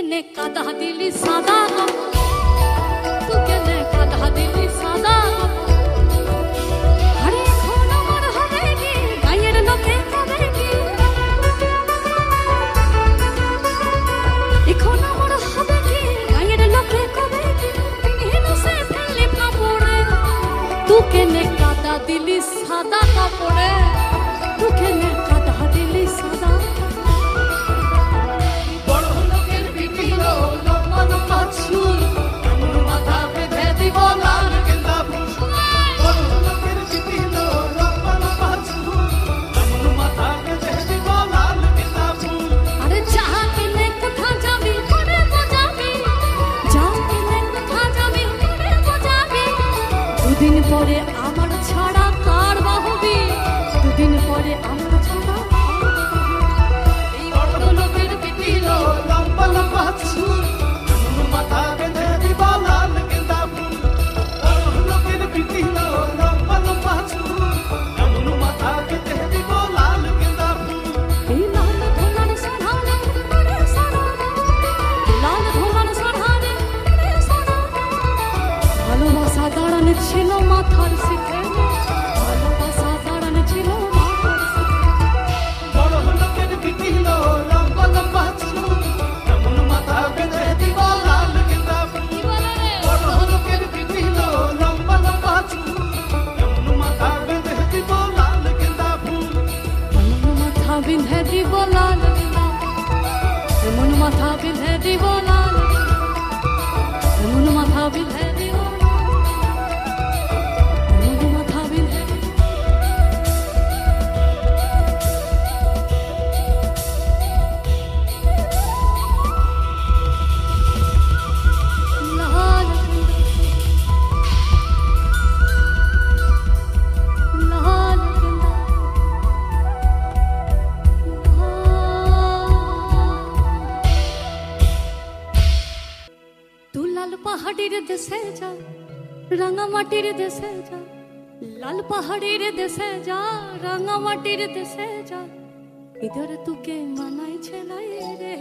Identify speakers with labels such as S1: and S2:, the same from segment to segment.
S1: কেনে কাদা দিলি সাদা তু কেনে কাদা দিলি সাদা আরে এখন আমার হবে কি গায়ের লোকে কবে কি এখন আমার হবে কি গায়ের লোকে কবে কি হেন সে ফেলে কাপড়ে তু কেনে কাদা দিলি সাদা কাপড়ে তু কেনে কাদা দিলি সাদা দুদিন পরে আমার ছাড়া কার বাহবি দুদিন পরে আমার ছাড়া এই বড় লোকের পিটিল লম্বা লম্বা চুল মাথা বেঁধে দিব লাল গেঁদা ফুল বড় লোকের পিটিল লম্বা লম্বা চুল এমন মাথা বেঁধে দিব লাল গেঁদা ফুল এই লাল ধোলার সাধারে রে সাধারে লাল ধোলার সাধারে রে সাধারে ভালোবাসা দাঁড়ানো ছিল মাথার শিখে ভালোবাসা দাঁড়ানো ছিল মাথার শিখে বড় লোকের পিটিল লম্বা লম্বা চুল এমন মাথা বেঁধে দিব লাল গেঁদা ফুল বড় লোকের পিটিল লম্বা লম্বা চুল এমন মাথা বেঁধে দিব লাল গেঁদা ফুল এমন মাথা বেঁধে দিব লাল গেঁদা এমন মাথা বেঁধে দিব লাল এমন মাথা বেঁধে দিব পাহাড়ের দেশে যা রাঙামাটির দেশে যা লাল পাহাড়ের দেশে যা রাঙামাটির দেশে যা ইধর তোকে মানাই ছেলাই রে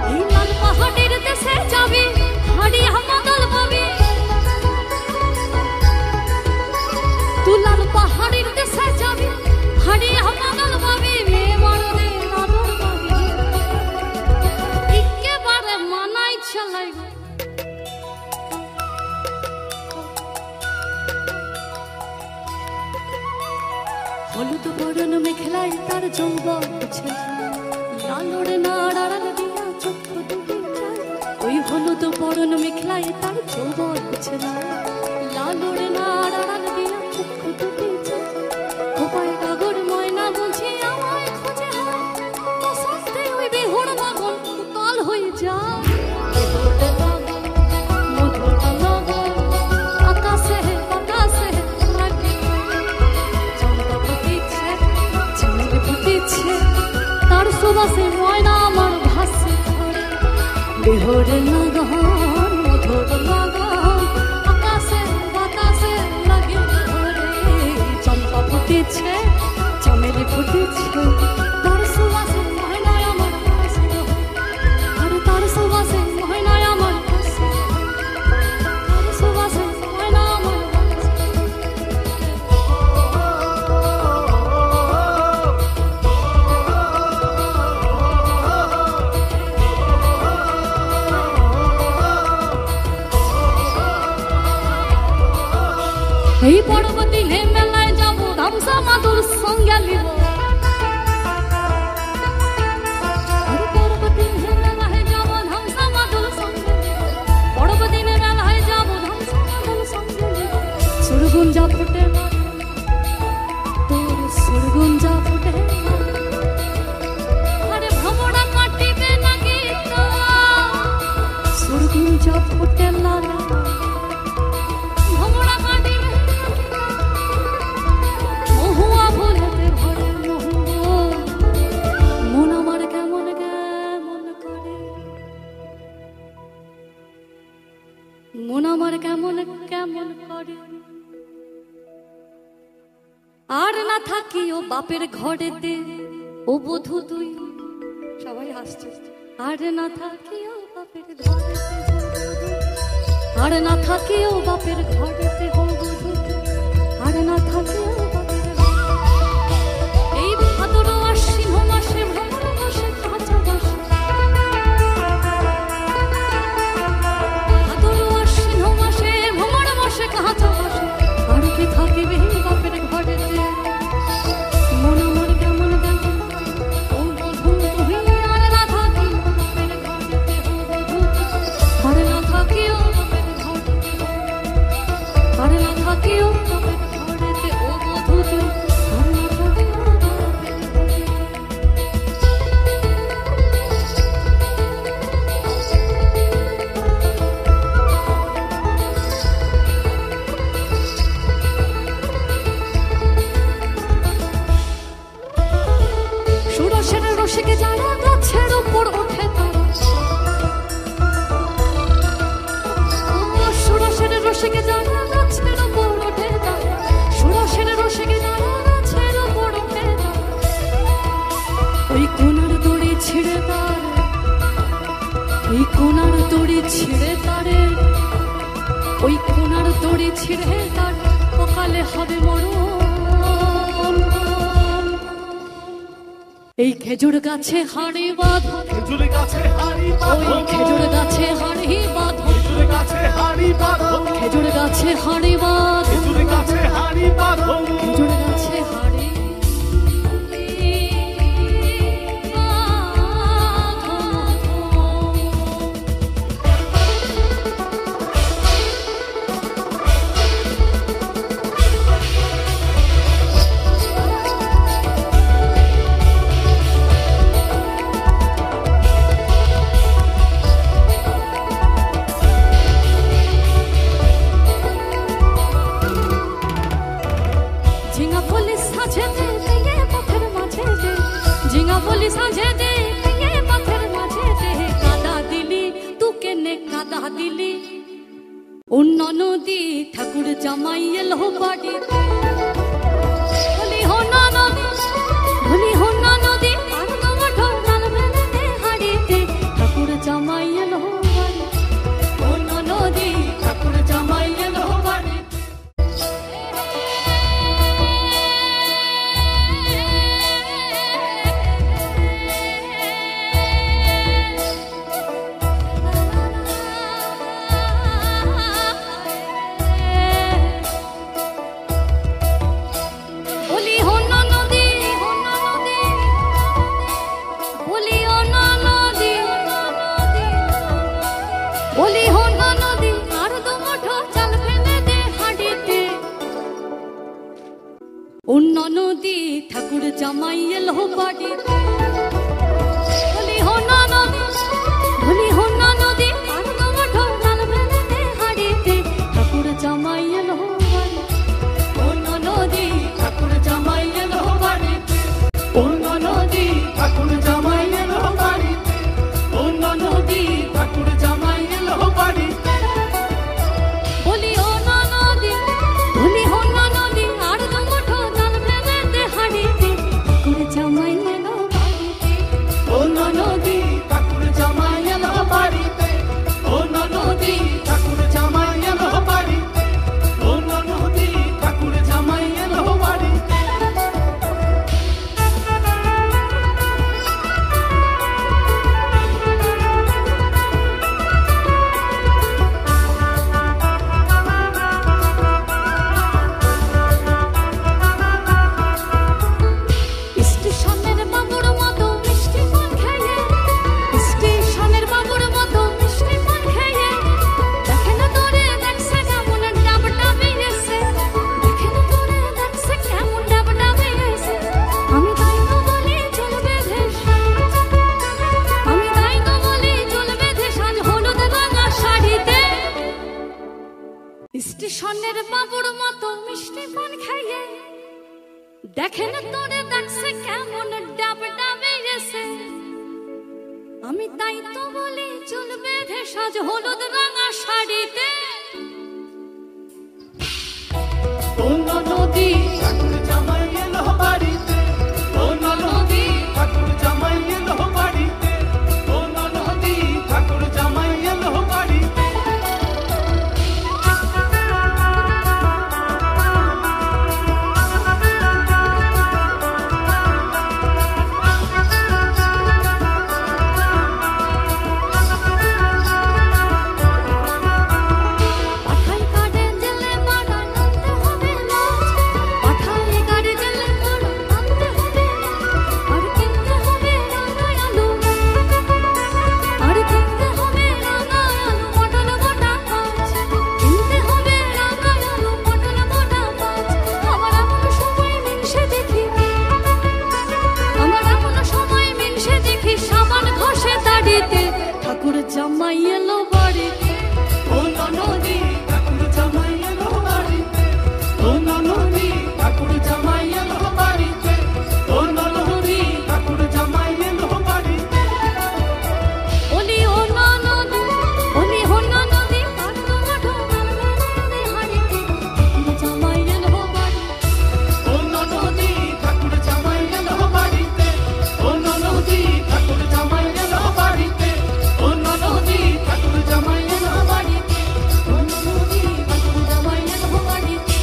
S1: এই লাল পাহাড়ের দেশে যাবি হাড়ি হামাদল পাবি তুই লাল পাহাড়ের দেশে যাবি হাড়ি হামাদল পাবি মেয়ে মরদে হলুদ বরণ মেখলায় তার যৌবন লালরে নাড়াল দিয়া চক্ষু দুটি ওই হলুদ বরণ মেখলায় তার যৌবন লালরে নাড়াল দিয়া চক্ষু দুটি খোপায় ডাগর ময়না বুঝি আমায় খোঁজে সস্তে ওই বেহর মাগন কাল হয়ে যা তার সুবাসে ময়না আমার ভাসে বেহরে লাগন মধুর লাগন আকাশে বাতাসে লাগে চম্পা ফুটেছে চমেলি ফুটেছে তার সুবাসে ময়না আমার ভাসে আর তার সুবাসে ময়না আমার ভাসে তার সুবাসে ময়না আমার এই পর্বতী হে মেলায় যাবো ধামসা মাদুর সঙ্গে নিব পর্বতী হে মেলায় যাবো ধামসা মাদুর সঙ্গে পর্বতী হে মেলায় যাবো ধামসা মাদুর সঙ্গে সুরগুঞ্জা ফুটে তোর সুরগুঞ্জা ফুটে আরে ভ্রমণা কাটিবে না গীত সুরগুঞ্জা ফুটে লাগা মন আমার কেমন কেমন করে আর না থাকিও বাপের ঘরেতে ও বধূ তুই, সবাই হাসছে, আর না থাকিও বাপের ঘরেতে, আর না থাকিও বাপের ঘরেতে, ও বধূ আর না থাকিও বাপের ঘরেতে। এই ভাদর আশ্বিন মাসে ভ্রমণ বসে কাঁচা বসে, ভাদর আশ্বিন মাসে ভ্রমণ বসে কাঁচা বসে, আর কে থাকিবে বাপের ঘরেতে। মন আমার কেমন দেখো ও বধূ তুমি, আর না থাকিও বাপের ঘরেতে, ও বধূ আর না থাকিও বাপের ঘরেতে, আর না থাকিও বাপের ঘরেতে, ও বধূ তুই আর না থাকিও বাপের ঘরেতে। সুরসের রসিকে যারা গাছের উপর ওঠে তারা, সুরসের রসিকে যারা গাছের উপর ওঠে তারা, সুরসের রসিকে যারা গাছের উপর ওঠে তারা, ওই কোনার দড়ি ছিঁড়ে তার, ওই কোনার দড়ি ছিঁড়ে তারে, ওই কোনার দড়ি ছিঁড়ে তার সকালে হবে মরণ। এই খেজুর গাছে হাড়ি বাঁধো,
S2: খেজুর গাছে হাড়ি বাঁধো,
S1: ওই খেজুর গাছে হাড়ি বাঁধো,
S2: খেজুর গাছে হাড়ি বাঁধো,
S1: খেজুর গাছে হাড়ি বাঁধো,
S2: খেজুর গাছে হাড়ি বাঁধো,
S1: খেজুর গাছে হাড়ি ঝিঙা বলি সাঁঝে দে দিয়ে পথের মাঝে দে, ঝিঙা বলি সাঁঝে দে দিয়ে পথের মাঝে দে, কাদা দিলি তু কেনে কাদা দিলি, অন্য নদী ঠাকুর জামাই এলো বাড়ি, বলি হনা নদী, বলি হনা নদী, আর তোমার ঢোল বেঁধে দে হাড়িতে, ঠাকুর জামাই এলো বাড়ি, অন্য নদী ঠাকুর জামাই এলো বাড়ি। বলি হনা নদী, হনা নদী, বলি হনা নদী, বলি হনা নদী, আর দুমুঠো চাল ফেলে দে হাঁড়িতে, অন্য নদী ঠাকুর জামাই এলো বাড়িতে, বলি হনা নদী, বলি হনা নদী, আর দুমুঠো চাল ফেলে দে হাঁড়িতে, ঠাকুর জামাই এলো বাড়ি, অন্য নদী ঠাকুর জামাই এলো বাড়িতে, অন্য নদী
S2: ঠাকুর জামাই এলো বাড়িতে,
S1: অন্য নদী
S2: ঠাকুর জামাই এলো বাড়িতে,
S1: বলি হনা নদী, বলি হনা নদী, আর দুমুঠো চাল ফেলে দে হাঁড়িতে, ঠাকুর জামাই এলো বাড়িতে,
S2: অন্য নদী ঠাকুর জামাই এলো বাড়িতে, অন্য নদী ঠাকুর জামাই এলো বাড়িতে, অন্য নদী ঠাকুর জামাই এলো বাড়িতে।
S1: স্টেশনের বাবুর মতো মিষ্টি পান খেয়ে, স্টেশনের বাবুর মতো মিষ্টি পান খেয়ে, দেখে না তোরে দেখছে কেমন ডাবটা বেরিয়েছে, দেখে না তোরে দেখছে কেমন ডাবটা বেরিয়েছে, আমি তাই তো বলি চলবে দেশ, আমি তাই তো বলি চলবে দেশ, আজ হলুদ রাঙা শাড়িতে। স্টেশনের বাবুর মতো মিষ্টি পান খেয়ে, দেখে না তোরে দেখছে কেমন ডাবটা বেরিয়েছে, আমি তাই তো বলি চুল বেঁধে সাজ হলুদ রাঙা শাড়িতে।
S2: অন্য নদী ঠাকুর জামাই এলো বাড়িতে, অন্য নদী
S1: বাড়িতে ঠাকুর জামাই এলো বাড়িতে
S2: ও ননদি ঠাকুর জামাই এলো বাড়িতে ও ননদি ঠাকুর জামাই এলো বাড়িতে ও ননদি ঠাকুর জামাই এলো বাড়িতে
S1: ওলি ও ননদি ওলি ও ননদি কাটো মাঠো ননদি হাড়িতে ঠাকুর জামাই এলো বাড়িতে
S2: ও ননদি ঠাকুর জামাই এলো বাড়িতে ও ননদি ঠাকুর জামাই এলো বাড়িতে ও ননদি ঠাকুর জামাই এলো বাড়িতে
S1: ও ননদি ঠাকুর জামাই এলো বাড়িতে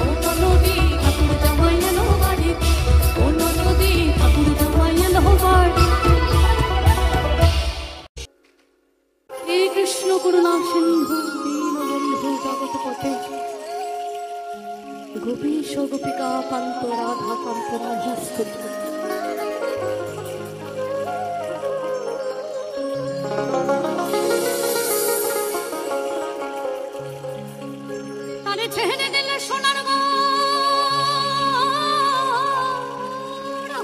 S1: ও ননদি ঠাকুর জামাই এলো বাড়িতে ও ননদি ঠাকুর জামাই এলো বাড়িতে। হে কৃষ্ণ করুণা সিন্ধু দীনবন্ধু জগৎপতে গোপীশ গোপিকা কান্ত রাধা কান্ত নমস্তুতে। তারে ছেড়ে দিলে সোনার গৌর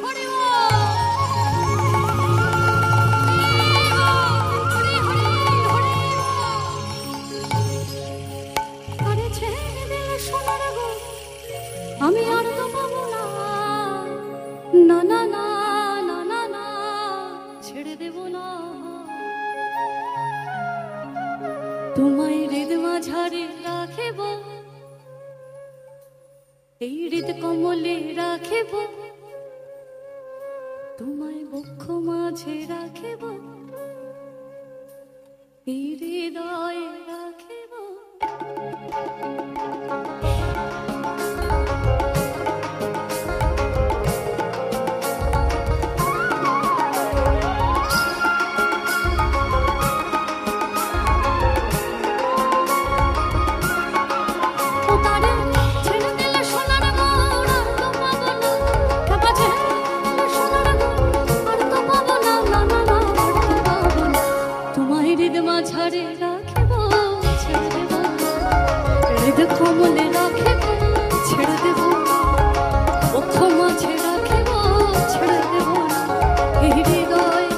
S1: হরি বল। হরি হরি হরি বল। তারে ছেড়ে দিলে সোনার গৌর আমি আর তো পাবো না না না না না না না ছেড়ে দেব না তোমায় হৃদ মাঝারে রাখিব এই হৃদ কমলে রাখিব তোমায় বক্ষ মাঝে রাখিব এই হৃদয়ে রাখিব। কমলে রাখিব ছেড়ে দেব বক্ষ মাঝে রাখিব ছেড়ে দেব এই হৃদয়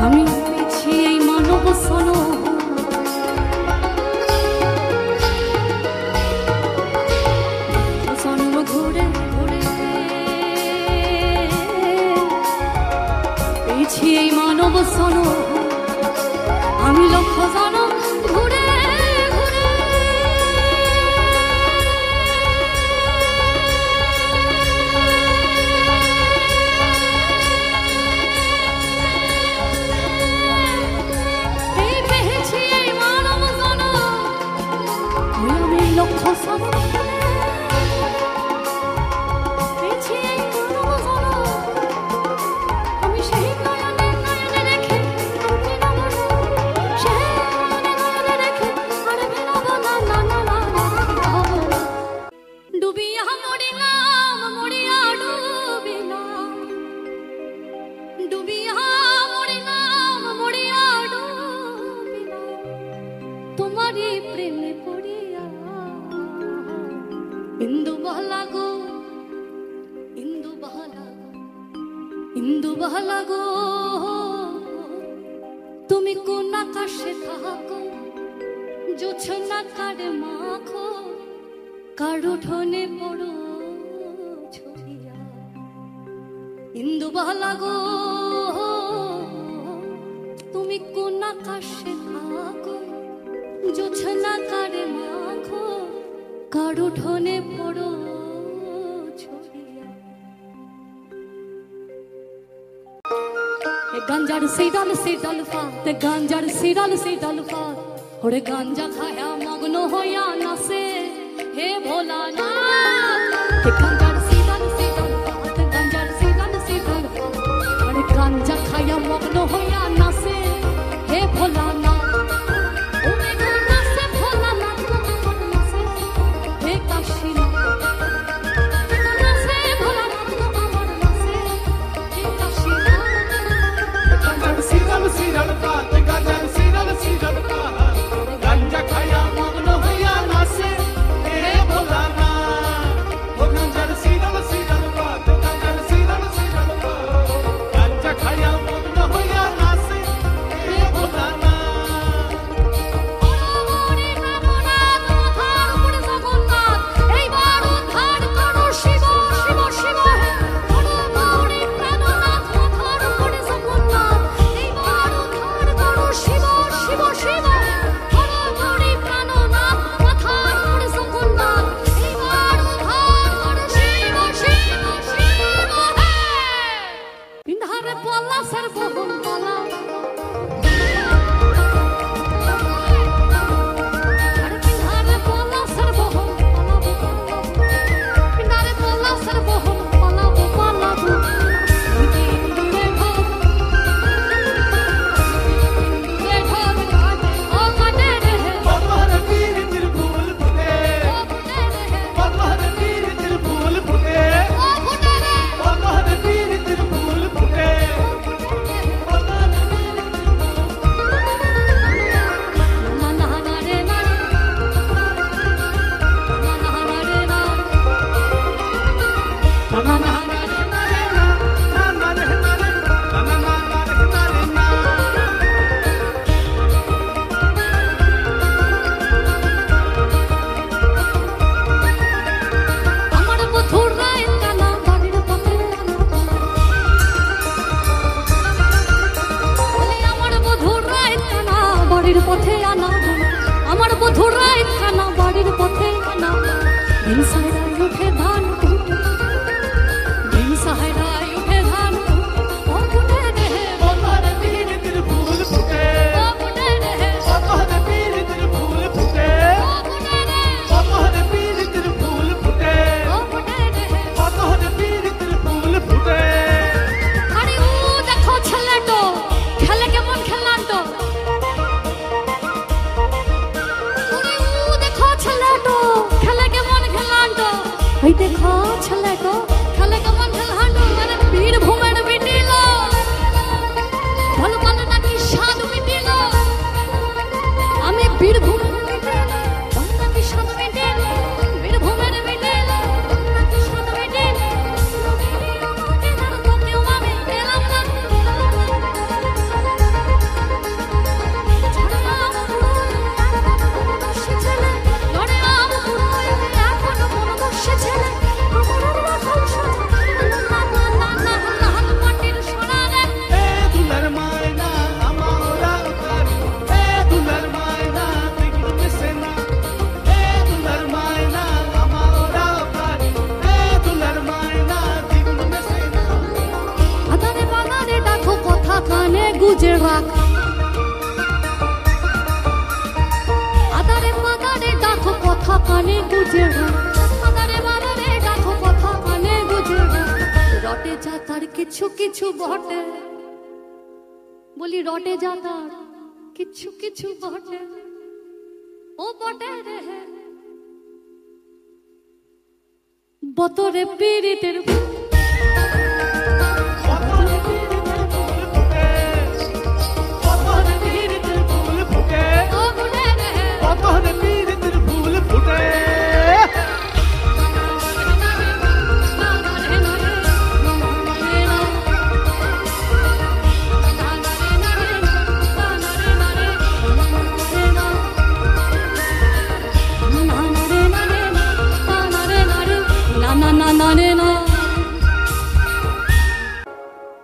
S1: আমি পেয়েছি এই মানব সন জন্ম ঘুরে ঘুরে পেয়েছি এই মানব সন আমি লক্ষ জনম ঘুরে ঘুরে লক্ষ সনম পেয়েছি এই মানব জনম আমি সেই নয়নে নয়নে রেখে সেই নয়নে নয়নে রেখে আর বিনব না না না না ডুবিয়া মরিলাম মরিয়া ডুবিলাম ডুবিয়া মরিলাম মরিয়া ডুবিলাম তোমারই প্রেমে পড়িয়া ইন্দু বহলা গো ইন্দু বহলা ইন্দু বহলা গো তুমি কোন আকাশে থাকো জোছনা কারে মাখো কার উঠোনে পড়ো ছড়িয়া ইন্দু বহলা গো তুমি কোন আকাশে থাকো জোছনা কারে মাখো কার উঠোনে পড়ো ছড়িয়া। গাঞ্জার সেই ডাল ফাত গাঞ্জার সেই ডাল ফাত ওরে গাঞ্জা খায়া মগ্ন হইয়া নাচে হে ভোলানাথ গাঞ্জার সেই ডাল ফাত গাঞ্জার সেই ডাল ফাত পথে আনা আমার বধুর রাত খানা বাড়ির পথে আনা দিন সাহেরায় উঠে ধান দিন সাহেরায় উঠে ধান ও ফুটে রে
S2: বতর পীরিতের ফুল ফুটে
S1: ও ফুটে রে
S2: বতর পীরিতের ফুল ফুটে
S1: ও ফুটে রে
S2: বতর পীরিতের ফুল ফুটে
S1: ও ফুটে রে
S2: বতর পীরিতের ফুল ফুটে
S1: আরে ও দেখো ছেলেটো খেলে কেমন খেলাটো খেলে কেমন খেলাটো ওই দেখো ছেলেটো খেলে কেমন খেলাটো মানে বীরভূমের মিটিল ভালো ভালো নাকি স্বাদ মিটিল আমি বীরভূমের মিটিল নাকি স্বাদ মিটিল বীরভূমের মিটিল নাকি স্বাদ মিটিল কেউ আমি পেলাম না গুজে রাখ আদারে বাদারে ডাকো কথা কানে গুজে রাখ আদারে বাদারে ডাকো কথা কানে গুজে রাখ রটে যা তার কিছু কিছু বটে বলি রটে যা তার কিছু কিছু বটে ও বটে রে বতরে পীরিতের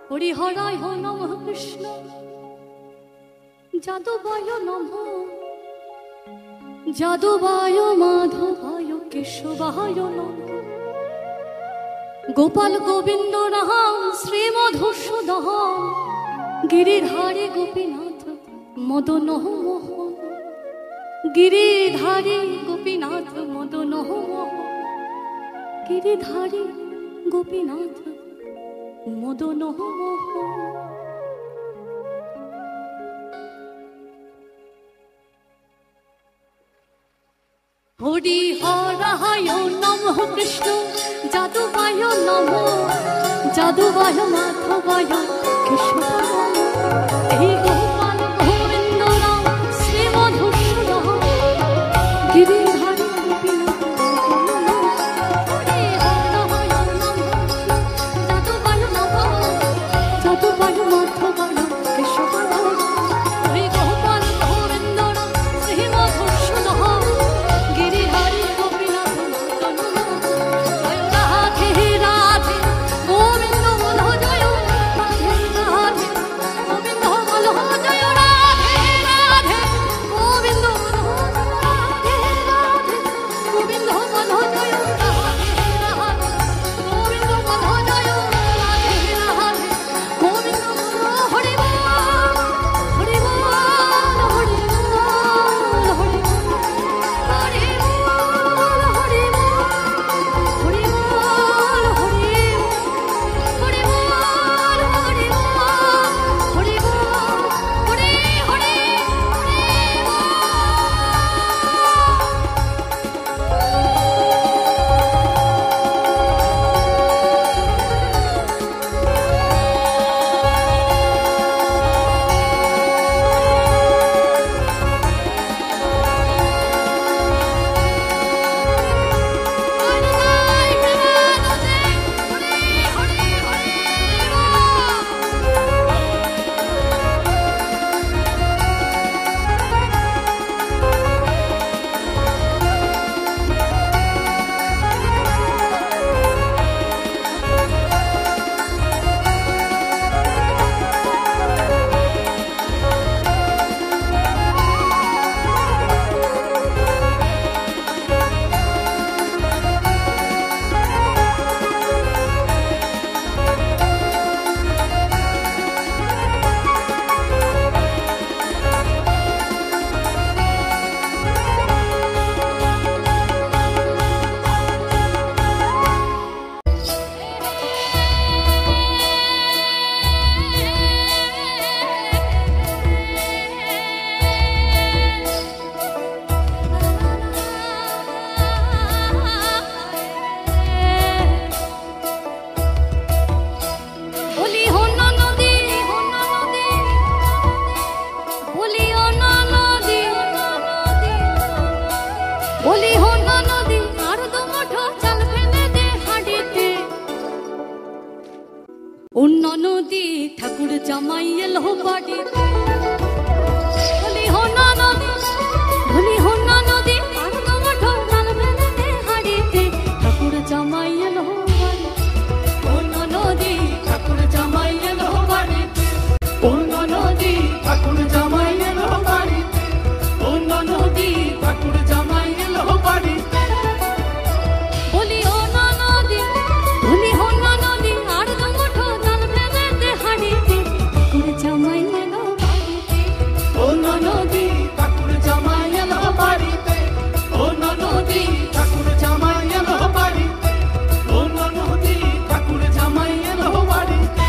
S1: হরিহরায় নমঃ কৃষ্ণ যাদবায় নমঃ যাদবায় মাধবায় কেশবায় নমঃ গোপাল গোবিন্দ রাম শ্রী মধুসূদন গিরিধারী গোপীনাথ মদন মোহন গিরিধারী গোপীনাথ মদন মোহন গিরিধারী গোপীনাথ মদন মোহন হরিহরায় নমঃ কৃষ্ণ যাদবায় নমঃ যাদবায় মাধবায় কেশবায় এই গোপাল গোবিন্দ রাম শ্রী মধুসূদন গিরিধারী গোপীনাথ যাদবায় মাধবায় কেশবায় ওই গোপাল গোবিন্দ রাম শ্রী মধুসূদন গিরিধারী গোপীনাথ জয় রাধে রাধে গোবিন্দ বলো জয় রাধে রাধে গোবিন্দ বলো অন্য নদী ঠাকুর জামাই এলো বাড়িতে বলি হন নদী বলি হন নদী আর তোমার ঢোল বেঁধে হাড়িতে ঠাকুর জামাই এলো
S2: অন্য নদী ঠাকুর জামাই এলো বাড়িতে অন্য নদী ঠাকুর জামাই এলো বাড়িতে অন্য নদী ঠাকুর জামাই এলো বাড়িতে
S1: বলি হন নদী বলি হন নদী আর তোমার ঢোল বেঁধে হাড়িতে ঠাকুর জামাই এলো বাড়িতে
S2: অন্য নদী ঠাকুর জামাই এলো বাড়িতে অন্য নদী ঠাকুর জামাই এলো বাড়িতে অন্য নদী ঠাকুর জামাই এলো বাড়িতে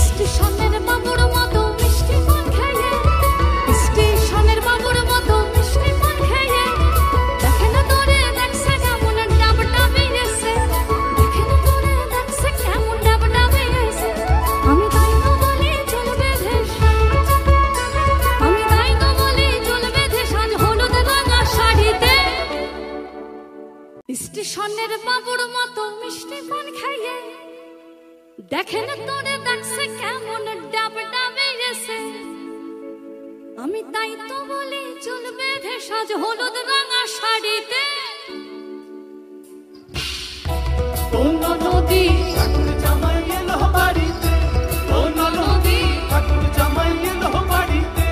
S1: স্টেশনের বাবুর মতো মিষ্টি পান খেয়ে স্টেশনের বাবুর মতো মিষ্টি পান খেয়ে দেখে না তোরে দেখছে কেমন ডাবটা বেরিয়েছে দেখে না তোরে দেখছে কেমন ডাবটা বেরিয়েছে আমি তাই তো বলি চলবে দেশ আমি তাই তো বলি চলবে দেশ আজ হলুদ রাঙা শাড়িতে স্টেশনের বাবুর মতো মিষ্টি পান খেয়ে দেখে না তোরে দেখছে কেমন ডাবটা বেরিয়েছে আমি তাই তো বলি চুল বেঁধে সাজ হলুদ রাঙা শাড়িতে
S2: অন্য নদী ঠাকুর জামাই এলো বাড়িতে অন্য নদী ঠাকুর জামাই এলো বাড়িতে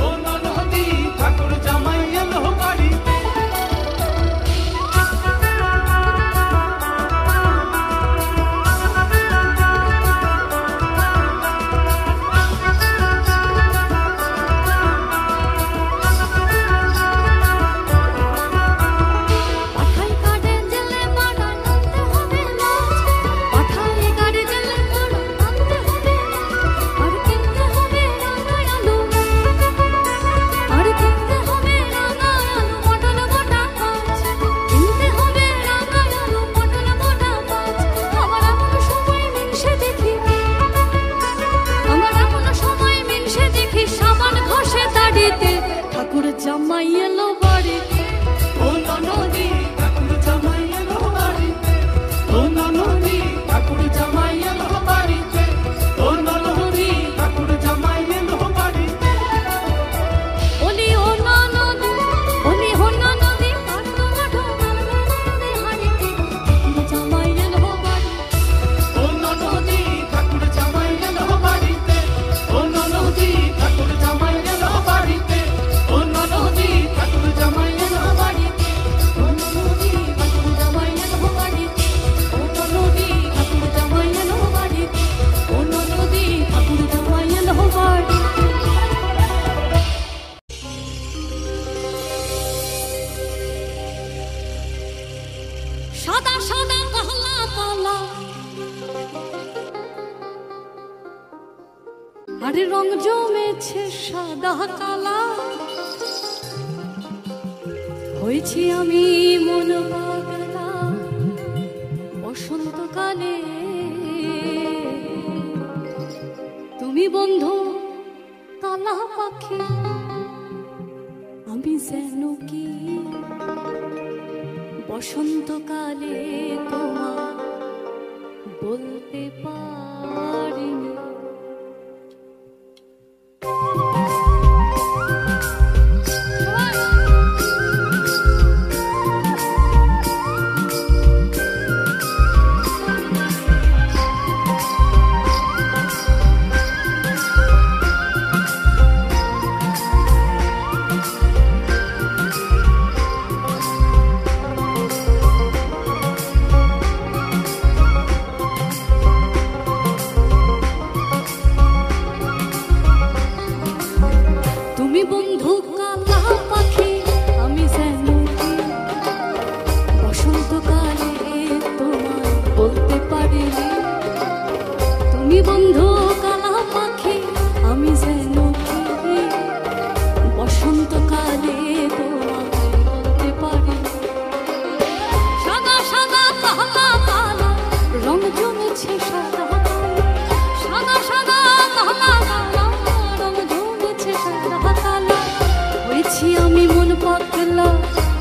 S2: অন্য নদী ঠাকুর জামাই এলো বাড়িতে
S1: পাঠাই কাটে জেলে বাড়া নামতে হবে মাছ পাঠাই কাটে জেলে বাড়া নামতে হবে আর কিনতে হবে রাঙা আলু আর কিনতে হবে রাঙা আলু পটল গোটা মাছ কিনতে হবে রাঙা আলু পটল গোটা মাছ আমার এমন সময় মিনসে দেখি আমার এমন সময় মিনসে দেখি সাবান ঘষে দাড়িতে ঠাকুর জামাই এলো বাড়িতে
S2: অন্য নদী ঠাকুর জামাই এলো বাড়িতে অন্য নদী ঠাকুর জামাই এলো বাড়িতে অন্য নদী ঠাকুর জামাই এলো বাড়িতে
S1: বলি হন নদী বলি হন নদী আর তোমার ঢোল বেঁধে হাড়িতে ঠাকুর জামাই এলো বাড়িতে
S2: অন্য নদী ঠাকুর জামাই এলো বাড়িতে অন্য নদী ঠাকুর জামাই এলো বাড়িতে অন্য নদী ঠাকুর জামাই এলো বাড়িতে
S1: অন্য নদী ঠাকুর জামাই এলো বাড়িতে অন্য নদী ঠাকুর জামাই এলো বাড়িতে অন্য নদী ঠাকুর জামাই এলো বাড়িতে সাদা সাদা কালা কালা আরে রং জমেছে সাদা কালা হয়েছি আমি মন পাগলা বসন্তকালে তুমি বন্ধু কালা পাখি আমি যেন কি বসন্তকালে তোমার বলতে পারিনি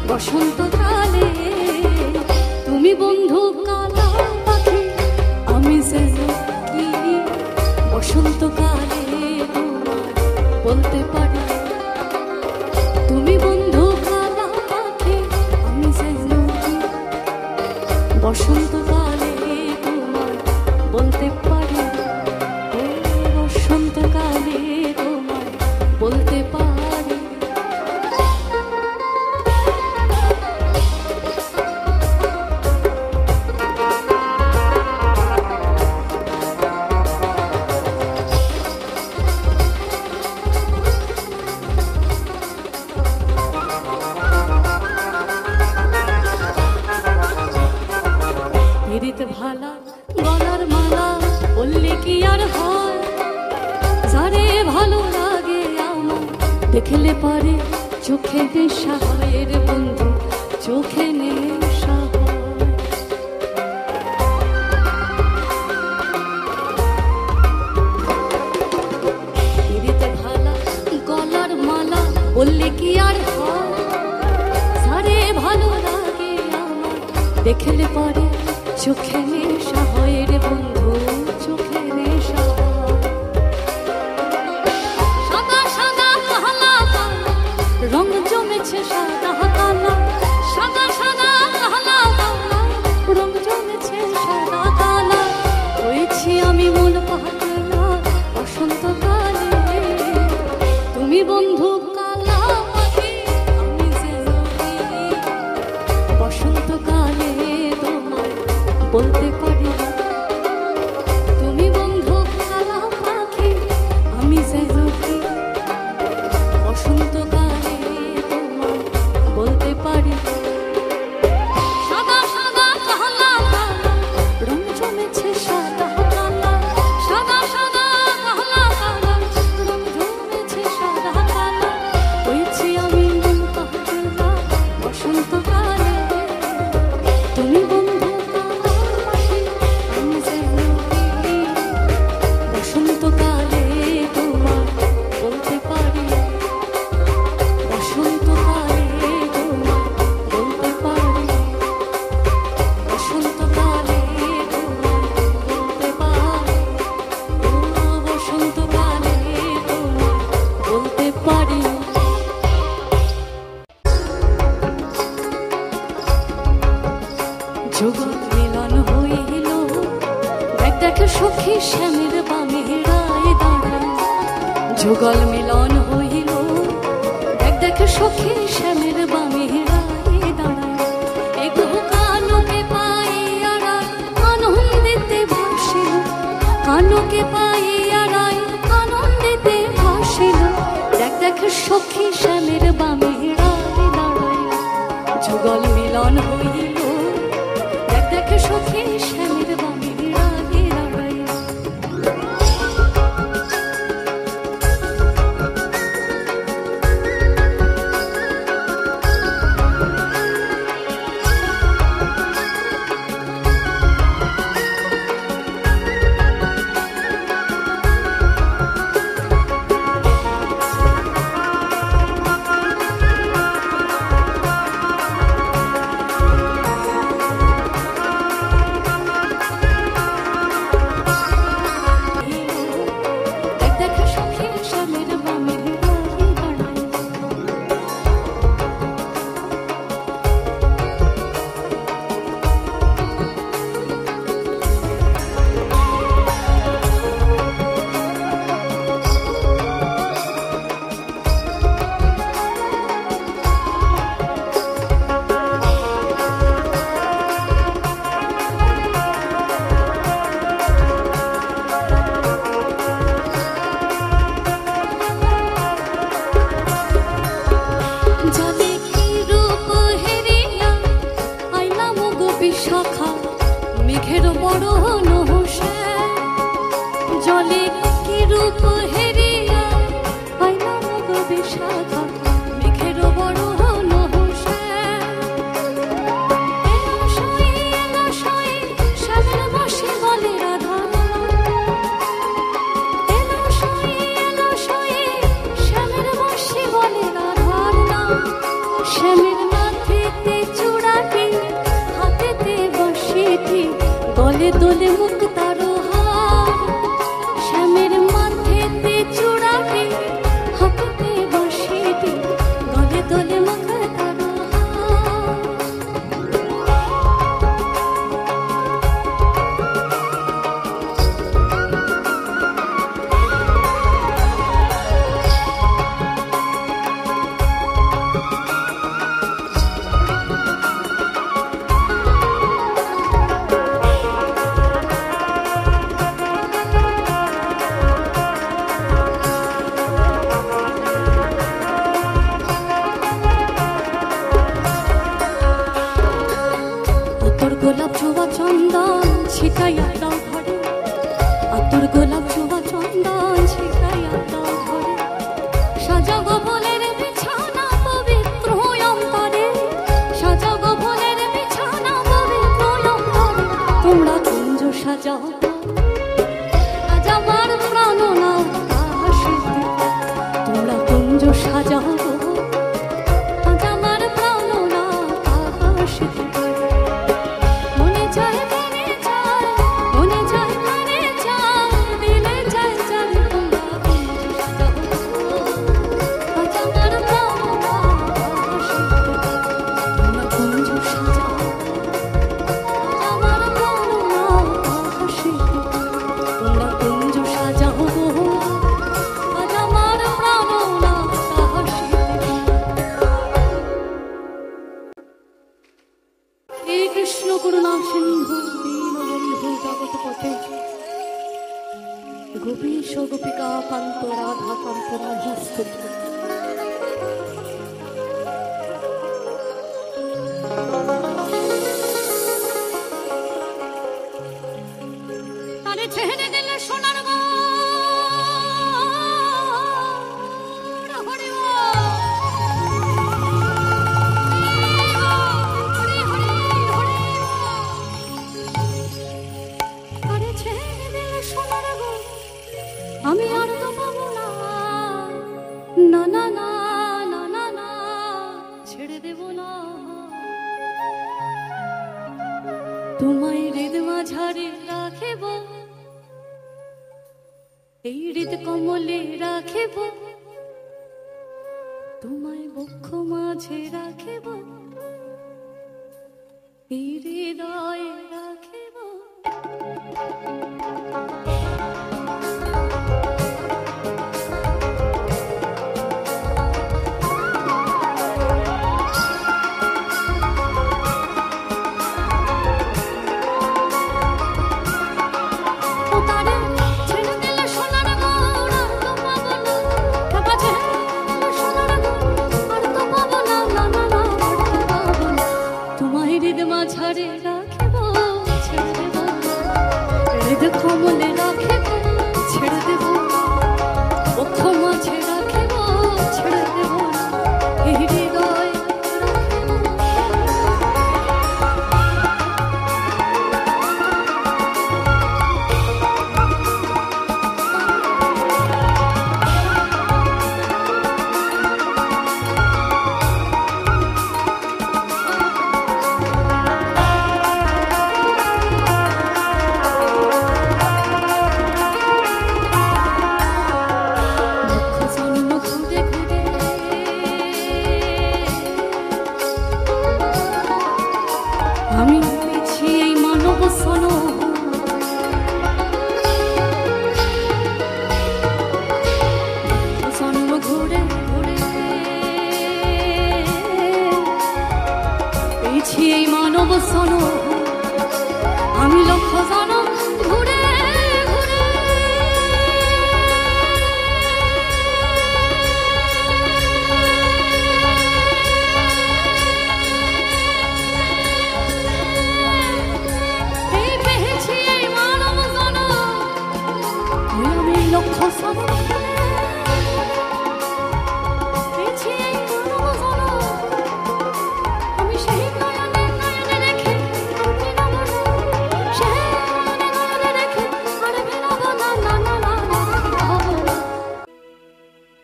S1: বসন্তকালে তুমি বন্ধু কালা পাখি আমি যেন কি বসন্তকালে তোমায় বলতে পারি তুমি বন্ধু কালা পাখি আমি যেন কি বসন্তকালে তোমায় বলতে পারি বসন্তকালে তোমায় বলতে পারি ভালা গলার মালা বললে কি আর হয় যারে ভালো লাগে আমার দেখলে পারে চোখে নেশা হয় রে বন্ধু চোখে নেশা হয় ভালা গলার মালা বললে কি আর হয় যারে ভালো লাগে আমার দেখলে পারে চোখে নেশা হয় রে বন্ধু চোখে নেশা সাদা সাদা কালা কালা রং জমেছে সাদা কালা সাদা সাদা কালা কালা রং জমেছে সাদা কালা হয়েছি আমি মন পাগলা বসন্তকালে তুমি বন্ধু কালা পাখি আমি যেন বসন্তকালে বলতে পারি তুমি বন্ধু কালা পাখি আমি যেন কি বসন্তকালে তোমায় বলতে পারি সাদা সাদা কালা কালা রং জমেছে সাদা কালা সাদা সাদা কালা কালা রং জমেছে সাদা কালা হয়েছি আমি মন পাগলা বসন্তকালে তুমি বন্ধু বসন্তকালে তোমায় বলতে পারি বসন্তকালে তোমায় বলতে পারি বসন্তকালে তোমায় বলতে পারি বসন্তকালে তোমায় বলতে পারি যুগল মিলন হইল দেখ সখী শ্যামের বামে রায় দাঁড়ায় যুগল মিলন হইল দেখ সখী শ্যামের বামে রায় দাঁড়ায় এগো কানকে পাইয়ারা আনন্দিতে ভাসিল কানকে পাইয়ারা আনন্দিতে ভাসিল দেখ সখী শ্যামের বামে রায় দাঁড়ায় যুগল মিলন হইল দেখ সখী শ্যামের বামে শাখা মেঘের বড় নহসে জলে কি রূপ হেরিয়া পাইলাম গো বিশাখা মেঘের বড় নহসে শ্যামের বসে বলে রাধা শ্যামের বসে বলে রাধার নাম শ্যামের নাথে দোলে মুখ তারো হার, শ্যামের মাথেতে চূড়াটি, হাতে বাঁশিটি, দোলে দোলে মুখ তারো গোলাপ ছোঁয়া চন্দন ছিটাইয়া দাও ঘরে, আতর গোলাপ ছোঁয়া চন্দন ছিটাইয়া দাও ঘরে, সাজাগো ফুলের বিছানা পবিত্র অন্তরে, সাজাগো ফুলের বিছানা পবিত্র অন্তরে, তোমরা কুঞ্জ সাজাও আজ আমার প্রাণনা হাসিতে, তোমরা কুঞ্জ সাজাও আজ আমার প্রাণনা হাসিতে। কৃষ্ণ করুণা সিন্ধু দীনবন্ধু জগৎপতে, গোপীশ গোপিকা কান্ত রাধা কান্ত রাধাস্তুত। তারে ছেড়ে দিলে সোনার গো আমি আর তো পাবো না, না না না না না না, ছেড়ে দেব না তোমায়, হৃদ মাঝারে রাখিব, এই হৃদ কমলে রাখিব, তোমায় বক্ষ মাঝে রাখিব, এই হৃদয়ে রাখিব। কমলে রাখিব, ছেড়ে দেব, বক্ষ মাঝে রাখিব, ছেড়ে দেব, এই হৃদয় আমি পেয়েছি এই মানব সন, সন্ম ঘুরে ঘুরে পেয়েছি এই মানব সন, আমি লক্ষ জন ঘুরে ঘুরে লক্ষ সন পেয়েছি এই মানব সন, আমি সেই নয়নে নয়নে রেখে সেই নয়নে রেখে আর বেরোব না, না না না না।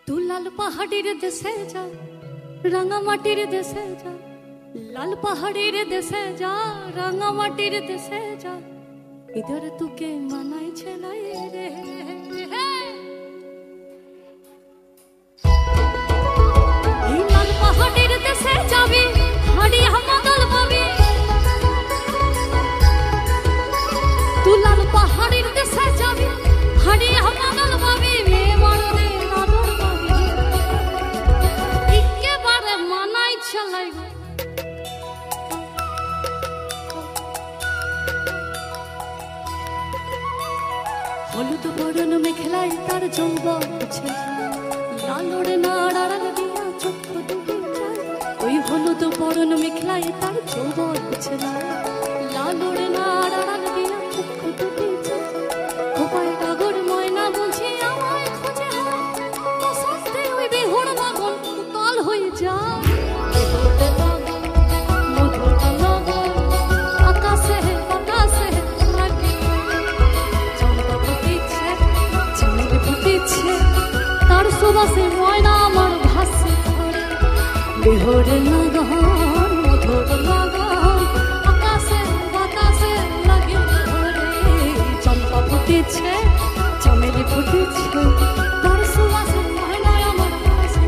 S1: তুই লাল পাহাড়ির দেশে যা, রাঙা মাটির দেশে যা, লাল পাহাড়ির দেশে যা, রাঙা মাটির দেশে যা, इधर तुके मनाई छेलाई रे এই লাল পাহাড়ের দেশে যাবি হাড়ি হামাদল পাবি তুই লাল পাহাড়ের দেশে যাবি হাড়ি হামাদল পাবি মেয়ে মরদে আদর পাবি একেবারে মানাই ছলাই হলুদ বরণ মেখলাই তার যৌবন ছেলে লালরে নাড়াড়াল দিয়া চক্ষু ডুবে যায় ওই হলুদ বরণ মেখলাই তার যৌবন ছেলে লালরে নাড়াড়াল দিয়া চক্ষু ডুবে যায় খোপায় ডাগর ময়না বুঝি আমায় খোঁজে তো সস্তে ওই বেহুর বাগন কাল হয়ে যায় আকাশে বাতাসে লাগে চম্পা ফুটিছে চাঁদ ফুটিছে তার সুবাসে ময়না আমার ভাসে বেহুর নগন মধুর নগন আকাশে বাতাসে লাগে চম্পা ফুটিছে চামেলি ফুটিছে তার সুবাসে ময়না আমার ভাসে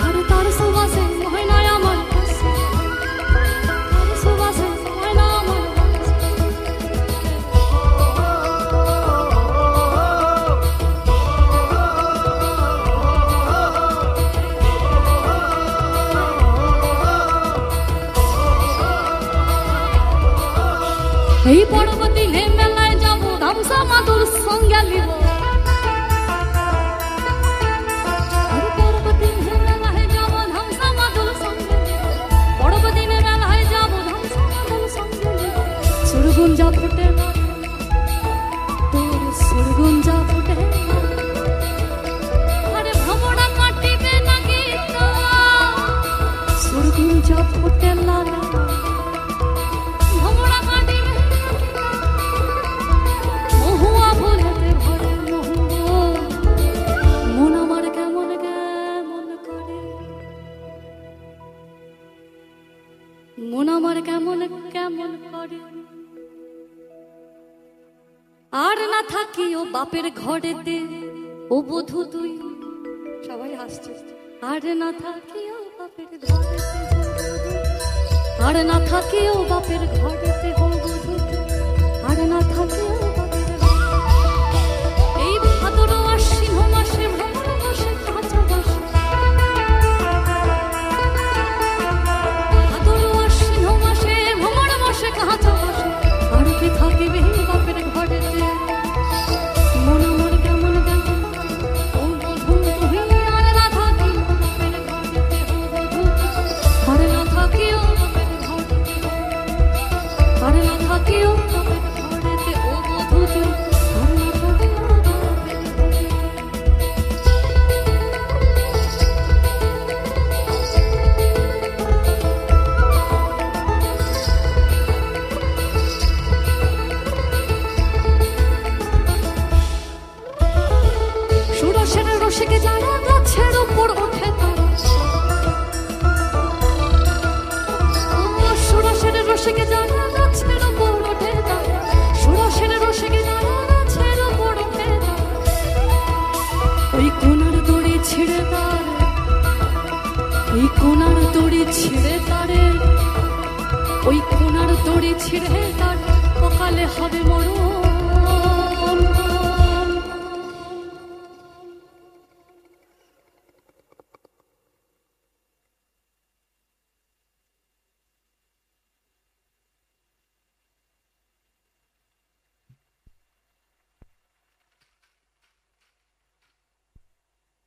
S1: আর তার সুবাসে ময়না আমার ভাসে তার সুবাসে ময়না আমার এই পর্বতিনে মেলায় যাব ধামসা মাদুর সঙ্গে লিব পর্বতিনে মেলায় যাব ধামসা মাদুর সঙ্গে পর্বতিনে মেলায় যাব ধামসা মাদুর সঙ্গে সুরগুঞ্জা ফুটে তোর সুরগুঞ্জা ফুটে আরে ভ্রমণা কাটিবে না গীতা সুরগুঞ্জা ফুটে লাগা ভ্রমণা কাটিবে মহুয়া ফুলেতে ভরে মন আমার কেমন কেমন করে মন আমার কেমন কেমন করে আর না থাকি ও বাপের ঘরেতে ও বধূ তুই সবাই হাসছে আর না থাকি ও বাপের ঘরেতে আর না থাকি ও বাপের ঘরেতে ও বধূ আর না থাকি ও বাপের এই ভাদর আশ্বিন মাসে ভ্রমণ বসে কাঁচা বসে ভাদর আশ্বিন মাসে ভ্রমণ বসে কাঁচা বসে আর কি থাকিবে বাপের ঘরেতে মন আমার কেমন কেমন ও বধূ তুই আর না থাকি বাপের ঘরেতে ও বধূ আর না থাকি ও বাপের ঘরেতে আর না থাকি ও বাপের ঘরেতে ও বধূ তুই আর না থাকি ও বাপের ঘরেতে সুরসের রসিকে যারা গাছের উপর ওঠে তারা সুরসের রসিকে যারা গাছের উপর ওঠে তারা সুরসের রসিকে যারা গাছের উপর ওঠে তারা ওই কোনার দড়ি ছিঁড়ে তার ওই কোনার দড়ি ছিঁড়ে তারে ওই কোনার দড়ি ছিঁড়ে তার সকালে হবে মরণ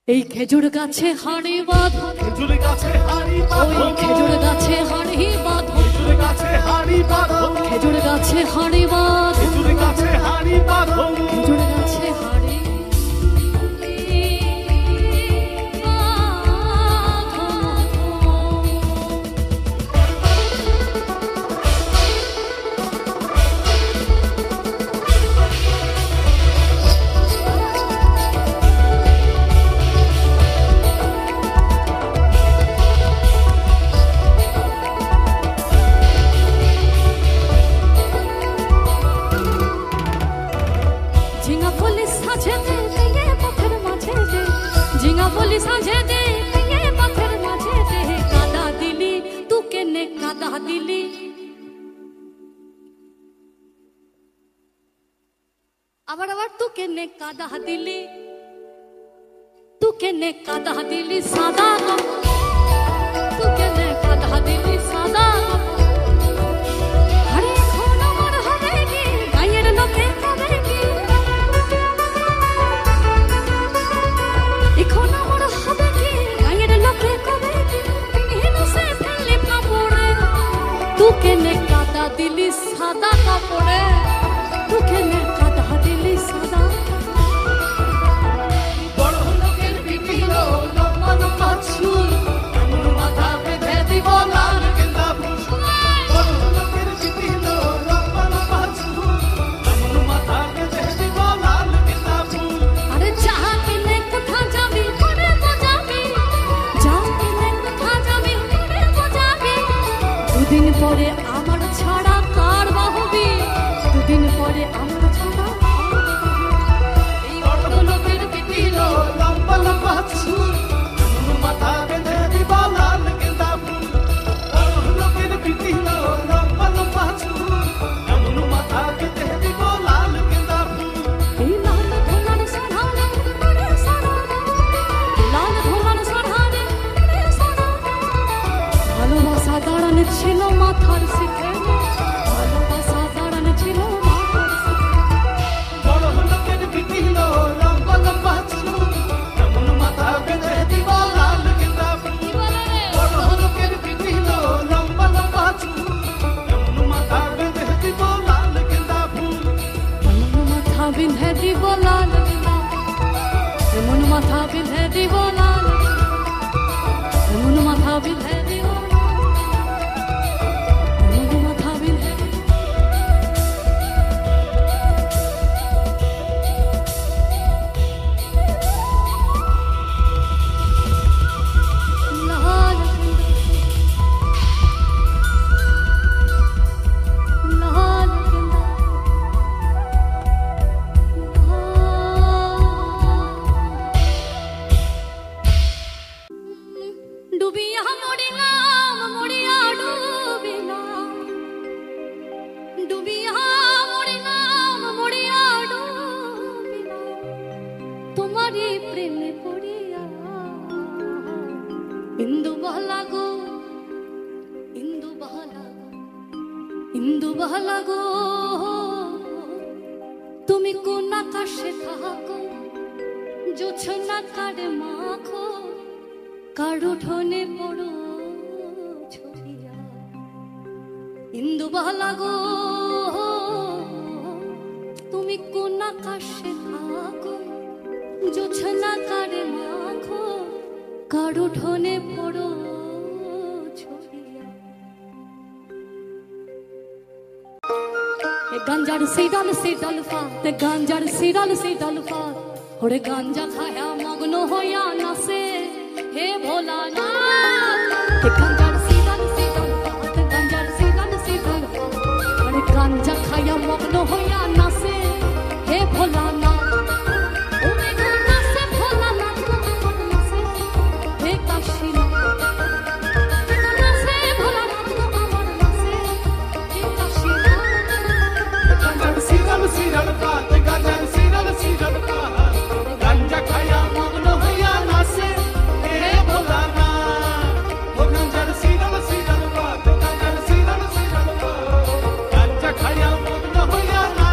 S1: এই খেজুর গাছে হাড়ি বাঁধো
S2: খেজুর গাছে হাড়ি বাঁধো
S1: ওই খেজুর গাছে হাড়ি বাঁধো
S2: খেজুর গাছে হাড়ি বাঁধো
S1: খেজুর গাছে হাড়ি বাঁধো
S2: খেজুর গাছে হাড়ি বাঁধো
S1: খেজুর গাছে হাড়ি দিলি সাঁঝে দে এই পথের মাঝে দে কাদা দিলি তু কেনে কাদা দিলি আবার আবার তু কেনে কাদা দিলি তু কেনে কাদা দিলি সাদা তু কেনে কাদা দিলি সাদা আরে এখন আমার হবে কি গায়ের লোকে হবে কি এখন আমার হবে কি গায়ের লোকে হবে কি নিহিনো সে ফেলে কাপড়ে তু কেনে কাদা দিলি সাদা কাপড়ে তু কেনে কাদা দিলি সাদা
S2: বড় লোকের বিভিন্ন লম্বা লম্বা চুল এমন মাথা বেঁধে দিব লাল গেঁদা ফুল বড় লোকের বিভিন্ন লম্বা লম্বা চুল এমন মাথা বেঁধে দিব লাল গেঁদা ফুল
S1: আরে যাহা কিনে কোথা যাবি করে বোঝাবি যা কিনে কোথা যাবি করে বোঝাবি দুদিন পরে আমার ছাড়া কার বাহবি দুদিন পরে আমার ছাড়া
S2: এই বড় লোকের বিভিন্ন লম্বা লম্বা চুল এমন মাথা বেঁধে দিব লাল গেঁদা ফুল বড় লোকের বিভিন্ন লম্বা লম্বা চুল এমন মাথা বেঁধে দিব লাল গেঁদা ফুল
S1: এই লাল ধোলার সাধারে করে সাধারে লাল ধোলার সাধারে করে সাধারে ভালোবাসা দাঁড়ানো ছিল মাথার শিখে ভালোবাসা দাঁড়ানো ছিল মাথার শিখে
S2: বড় লোকের বিভিন্ন লম্বা লম্বা চুল এমন মাথা বেঁধে দিব লাল গেঁদা ফুল বড় লোকের বিভিন্ন লম্বা লম্বা চুল এমন মাথা বেঁধে দিব লাল গেঁদা ফুল
S1: এমন মাথা বিঁধে দিব লাল গেঁদা এমন মাথা বিঁধে দিব লাল এমন মাথা বিঁধে দিব এমন মাথা বিঁধে লাল লাল ডুবিয়া মরিলাম মরিয়া ডুবিলাম ডুবিয়া মরিলাম মরিয়া ডুবিলাম তোমারই প্রেমে পড়িয়া ইন্দু বহলা গো ইন্দু বহলা গো ইন্দু বহলা গো তুমি কোন আকাশে থাকো জোছনা কারে মাখো কার উঠোনে পড়ো ছড়িয়া ইন্দু বহলা গো তুমি কোন আকাশে থাকো জোছনা কারে মাখো কার উঠোনে পড়ো ছড়িয়া গাঞ্জার সিডাল ফাত গাঞ্জার সিডাল ফাত ওরে গাঞ্জা খায়া মগ্ন হইয়া নাচে হে ভোলানাথ গাঞ্জার সিডাল ফাত গাঞ্জার সিডাল ফাত ওরে গাঞ্জা খায়া মগ্ন হইয়া নাচে হে ভোলানাথ ওরে নাচে ভোলানাথ আমার নাচে হে কাশীনাথ নাচে ভোলানাথ আমার নাচে হে কাশীনাথ
S2: গাঞ্জার সিরাল পাত গাঞ্জার সিরাল পাত গাঞ্জা খায়া মগ্ন হইয়া নাচে হে ভোলানাথ ও গাঞ্জার সিরাল পাত গাঞ্জার সিরাল পাত গাঞ্জা খায়া মগ্ন হইয়া নাচে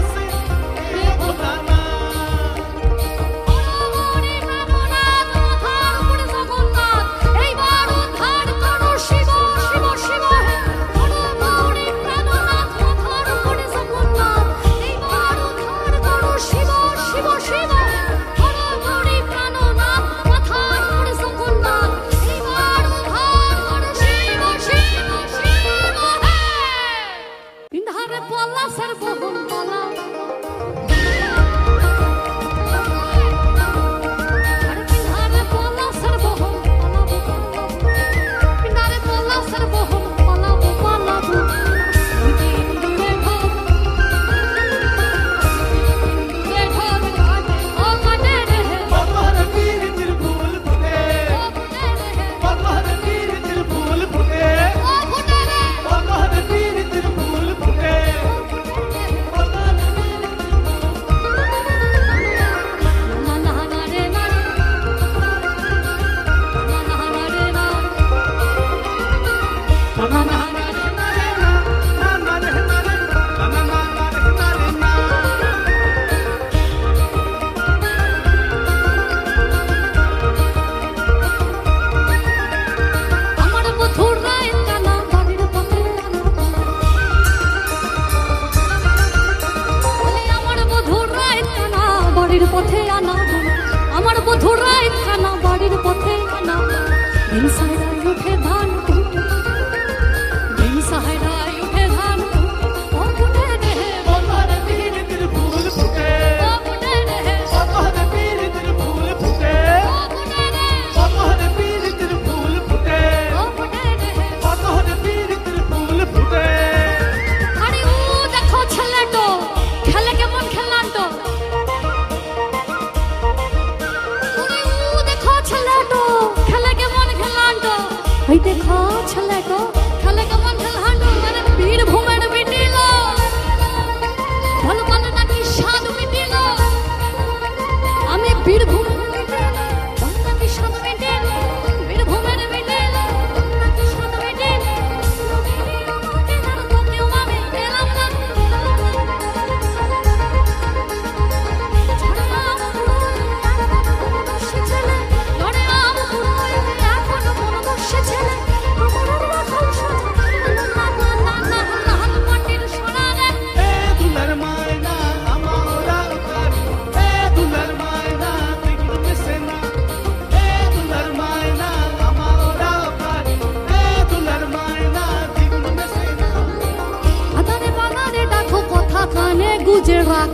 S1: देखा छले को खेले को मन ढलहांडो अरे पीर भूमेर बिटिलो भलो भलो नाकी साधु बिटिलो आमी पीर भूमेर बिटिलो भलो नाकी साधु बिटिलो पीर भूमेर बिटिलो नाकी साधु बिटिलो तो क्यों आमी पेलाम ना छड़ना সে ছেলে লড়ে আম পুরোয় এখনো মনে বসে ছেলে আমার রাখাল সাজা না না না না লাল মাটির সোনা রে
S2: এ দুলার মায়না আমারা কারি এ দুলার মায়না দেখি মিশে না এ দুলার মায়না আমারা কারি এ দুলার মায়না দেখি মিশে না
S1: আদারে বাগানে ডাকো কথা কানে গুজে রাখ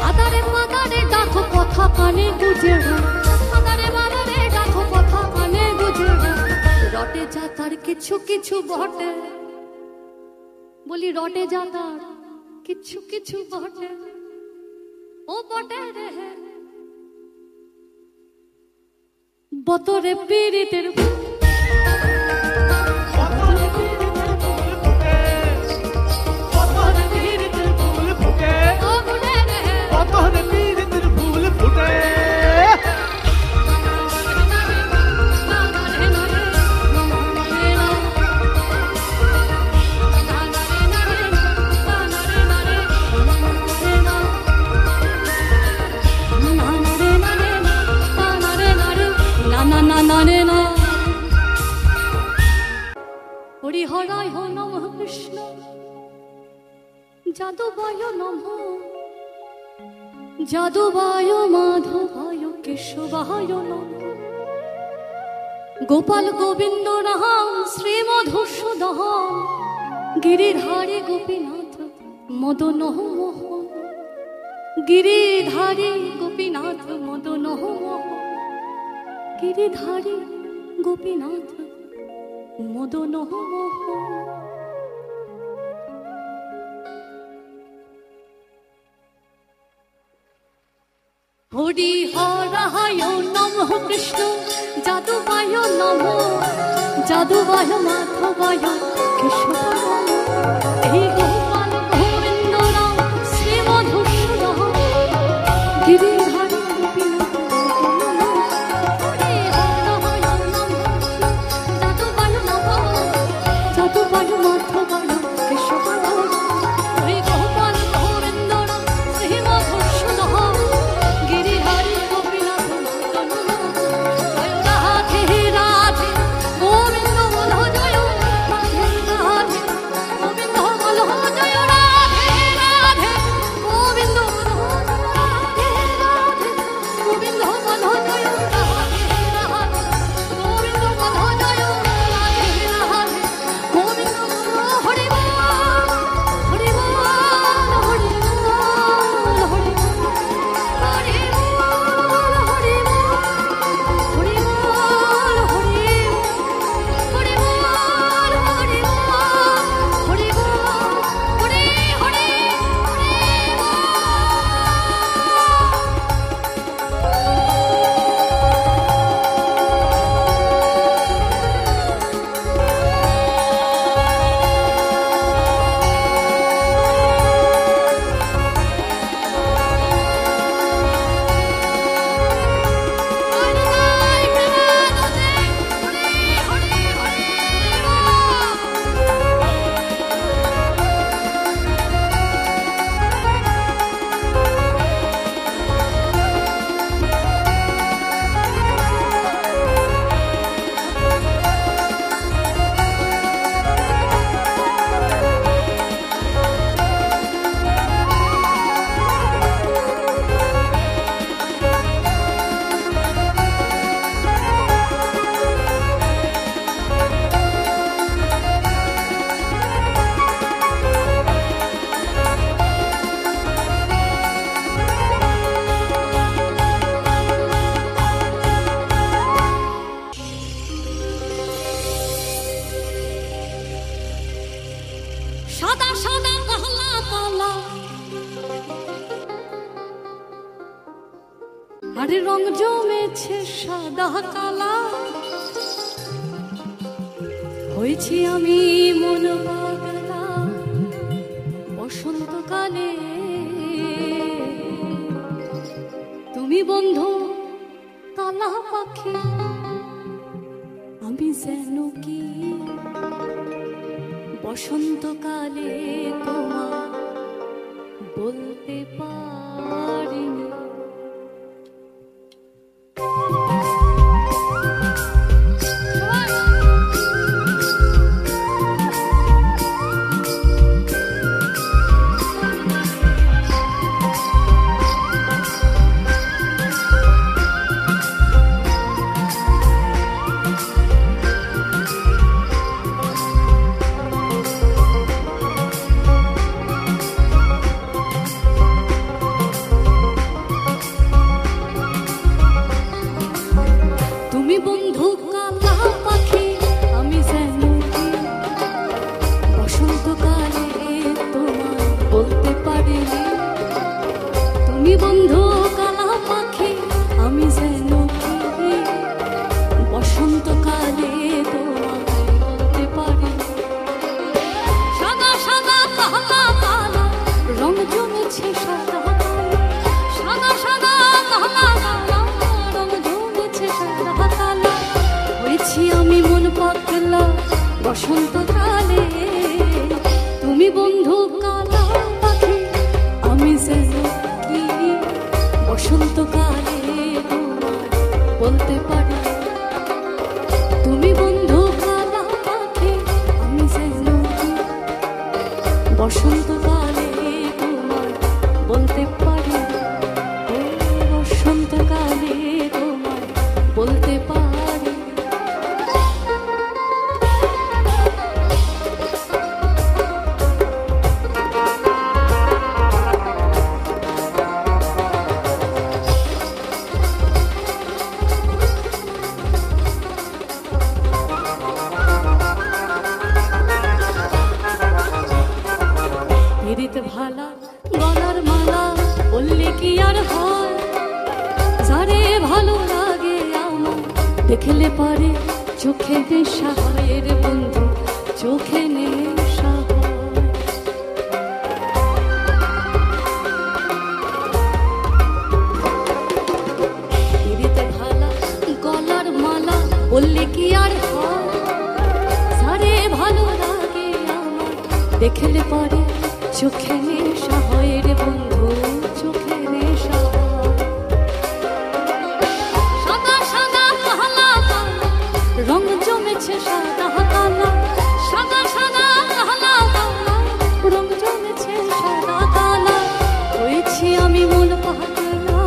S1: আদারে বাগানে ডাকো কথা কানে গুজে রাখ আদারে বাগানে ডাকো কথা কানে গুজে রাখ রটে যা তার কিছু কিছু বটে বলি রটে যা তার কিছু কিছু বটে ও বটে রে বতরে পীড়িতের
S2: কতরে পীড়িতের ফুল ফুটে কতরে পীড়িতের ফুল ফুটে
S1: ও বটে রে
S2: কতরে পীড়িতের ফুল ফুটে
S1: হরিহরায় হো নমঃ কৃষ্ণ যাদবায় নমঃ যাদবায় মাধবায় কেশবায় নমঃ গোপাল গোবিন্দ রাম শ্রী মধুসূদন গিরিধারী গোপীনাথ মদন মোহন গিরিধারী গোপীনাথ মদন মোহন গিরিধারী গোপীনাথ মদন মোহন হরি হরায় নমঃ কৃষ্ণ যাদবায় নমঃ যাদবায় মাধবায় কেশবায় এই গোপাল গোবিন্দ রাম শ্রী মধুসূদন গিরিধারী গোপীনাথ হরি হরায় নমঃ যাদবায় নমঃ যাদবায় মাধবায় কেশবায় এই গোপাল গোবিন্দ রাম শ্রী মধুসূদন গিরিধারী গোপীনাথ জয় রাধে রাধে গোবিন্দ বলো জয় রাধে রাধে গোবিন্দ বলো জয় রাধে রাধে গোবিন্দ বলো রাধে রাধে গোবিন্দ বলো জয় রাধে রাধে গোবিন্দ বলো জয় রাধে রাধে গোবিন্দ বলো হরি বল হরি বল হরি বল হরি বল আরে রং জমেছে সাদা কালা, হয়েছি আমি মন পাগলা বসন্তকালে। তুমি বন্ধু কালা পাখি, আমি যেন কি বসন্তকালে তোমার বলতে পারিনি। তুমি বন্ধু কালা পাখি, আমি যেন কি বসন্তকালে তোমার বলতে পারিনি। তুমি বন্ধু কালা পাখি, আমি যেন কি বসন্তকালে তোমার বলতে পারিনি। সাদা সাদা কালা কালা রং জমেছে সাদা কালা, সাদা সাদা কালা কালা রং জমেছে সাদা কালা। হয়েছি আমি মন পাগলা বসন্তকালে। তুমি বন্ধু কালা পাখি, আমি যেন কি বসন্তকালে তোমার বলতে পারি। তুমি বন্ধু কালা পাখি, আমি যেন কি বসন্তকালে তোমার বলতে পারি। বসন্তকালে তোমার বলতে পারি। পিরিত ভালা গলার মালা বললে কি আর হয়, যারে ভালো লাগে আমার দেখলে পারে চোখে নেশা হয় রে বন্ধু, চোখে নেশা হয়। পিরিত ভালা গলার মালা বললে কি আর হয়, যারে ভালো লাগে আমার দেখলে পারে চোখে নেশা হয় রে বন্ধু, চোখে নেশা হয়। সাদা সাদা কালা কালা রং জমেছে সাদা কালা, সাদা সাদা কালা কালা রং জমেছে সাদা কালা। হয়েছি আমি মন পাগলা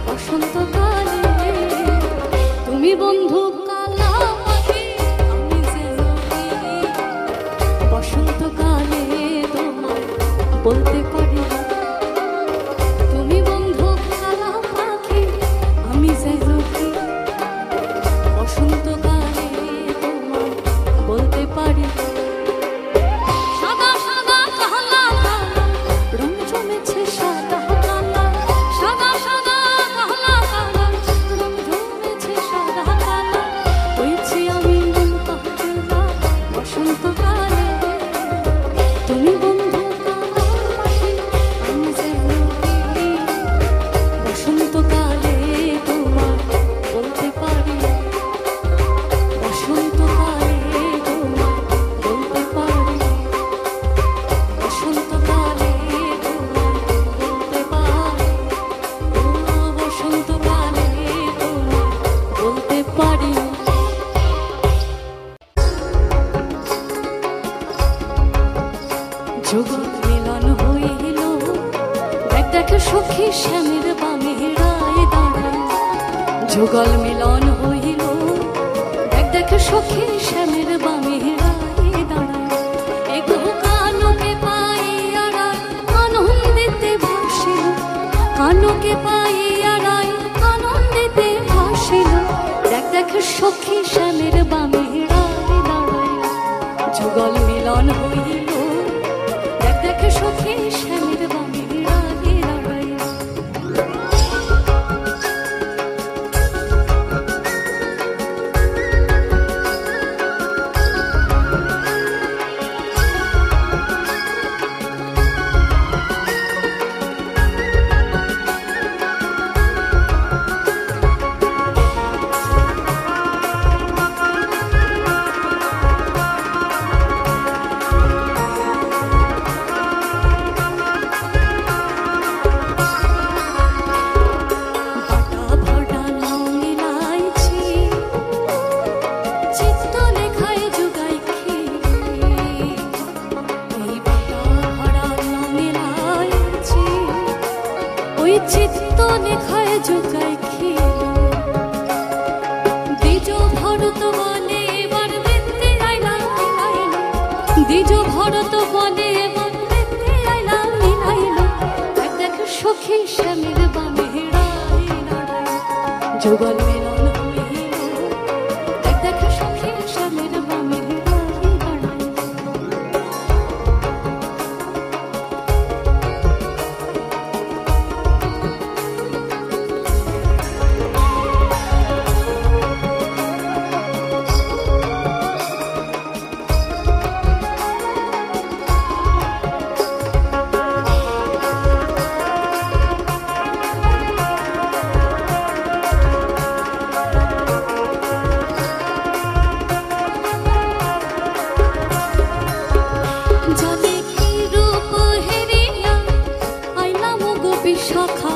S1: বসন্তকালে। তুমি বন্ধু কালা পাখি, আমি যেন কি বসন্তকালে তোমার বলতে পারি। তুমি বন্ধু কালা পাখি, আমি যেন কি বসন্তকালে তোমার বলতে পারি। সাদা সাদা কালা কালা রং জমেছে সাদা কালা, সাদা সাদা কালা কালা রং জমেছে সাদা কালা। হয়েছি আমি মন পাগলা বসন্তকালে। তুমি বন্ধু কালা পাখি, আমি যেন কি বসন্তকালে তোমার বলতে পারি। বসন্তকালে তোমার বলতে পারি। বসন্তকালে তোমার বলতে পারি। ও বসন্তকালে তোমার বলতে পারি। যুগল মিলন হইল, দেখ দেখ সখী শ্যামের বামে রায় দাঁড়ায়। যুগল মিলন হইল, দেখ দেখ সখী শ্যামের বামে রায় দাঁড়ায়। এগো কানকে পাইয়া রায় আনন্দিতে ভাসিল, কানকে পাইয়া রায় আনন্দিতে ভাসিল। দেখ দেখ সখী শ্যামের বামে রায় দাঁড়ায়। যুগল মিলন হইল, দেখ দেখ সখী শ্যামের বামে রায় দাঁড়ায়। চিত্ত লেখায় যোগায় খিল দ্বিজ ভরত বলে এবার দেখতে আইলাম দ্বিজ ভরত বলে এবার দেখতে আইলাম দেখ দেখ সখী শ্যামের বামে যুগল মিলন হইল দেখ দেখ সখী শ্যামের বামে শাখা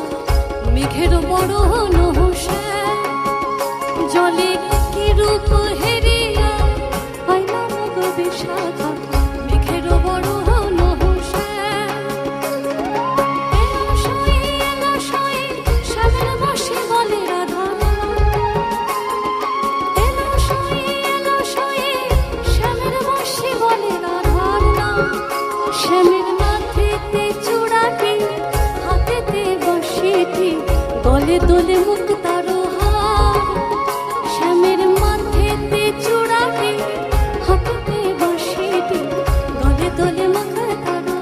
S1: মেঘের বড় নহসে জলে কি রূপ হেরিয়া আইলাম গো বিশাখা মেঘের বড় নহসে এলো সই শ্যামের বসে বলে রাধা এলো সই শ্যামের বসে বলে রাধার নাম শ্যামের মাথেতে চূড়াটি দলে দলে মুখ তারো শ্যামের মাথেতে চূড়াটি হাতে বসেটি দলে দলে মুখ তারো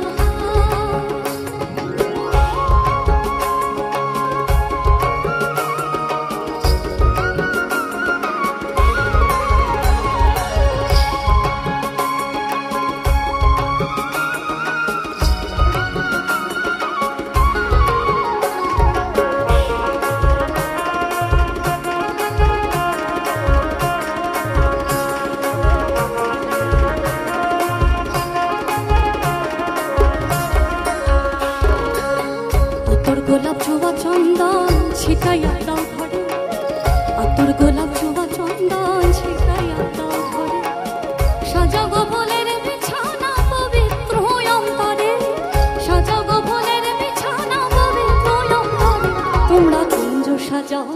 S1: গোলাপ ছোঁয়া চন্দন ছিটাইয়া দাও ঘরে আতর গোলাপ ছোঁয়া চন্দন ছিটাইয়া দাও ঘরে সাজাগো ফুলের বিছানা পবিত্র অন্তরে সাজাগো ফুলের বিছানা পবিত্র অন্তরে তোমরা কুঞ্জ সাজাও